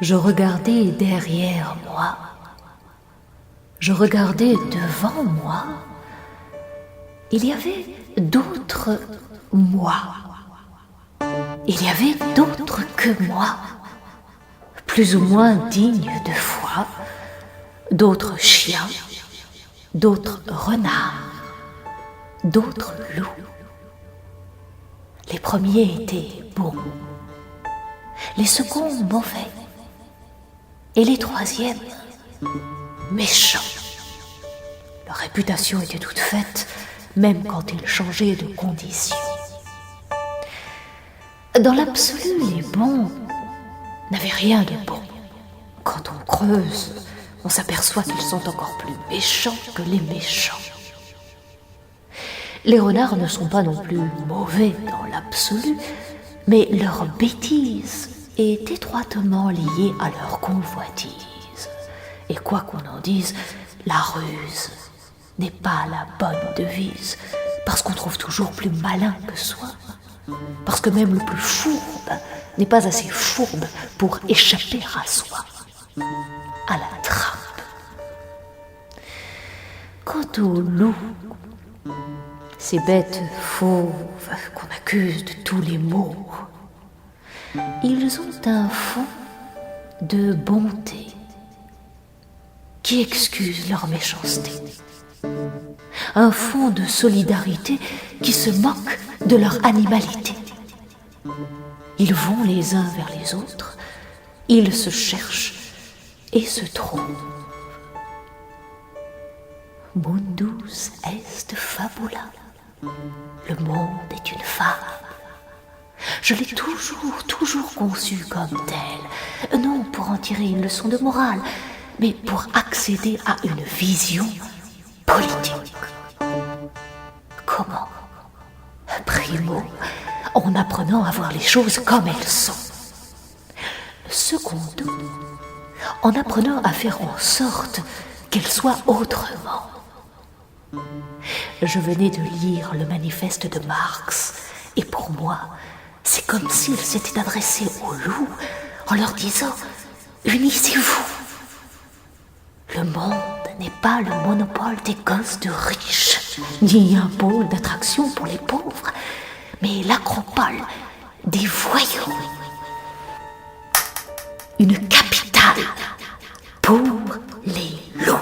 Je regardais derrière moi. Je regardais devant moi. Il y avait d'autres moi. Il y avait d'autres que moi, plus ou moins dignes de foi, d'autres chiens, d'autres renards, d'autres loups. Les premiers étaient bons, les seconds mauvais, et les troisièmes méchants. Leur réputation était toute faite, même quand ils changeaient de condition. Dans l'absolu, les bons n'avaient rien de bon. Quand on creuse, on s'aperçoit qu'ils sont encore plus méchants que les méchants. Les renards ne sont pas non plus mauvais dans l'absolu, mais leur bêtise est étroitement liée à leur convoitise. Et quoi qu'on en dise, la ruse n'est pas la bonne devise, parce qu'on trouve toujours plus malin que soi. Parce que même le plus fourbe n'est pas assez fourbe pour échapper à soi, à la trappe. Quant aux loups, ces bêtes fauves qu'on accuse de tous les maux, ils ont un fond de bonté qui excuse leur méchanceté, un fond de solidarité qui se moque de leur animalité. Ils vont les uns vers les autres, ils se cherchent et se trouvent. Mundus est fabula. Le monde est une fable. Je l'ai toujours conçu comme tel, non pour en tirer une leçon de morale, mais pour accéder à une vision politique. Comment? Primo, en apprenant à voir les choses comme elles sont. Secondo, en apprenant à faire en sorte qu'elles soient autrement. Je venais de lire le manifeste de Marx, et pour moi, c'est comme s'il s'était adressé aux loups en leur disant « Unissez-vous ». Le monde n'est pas le monopole des gosses de riches, ni un pôle d'attraction pour les pauvres, mais l'acropole des voyous. Une capitale pour les loups.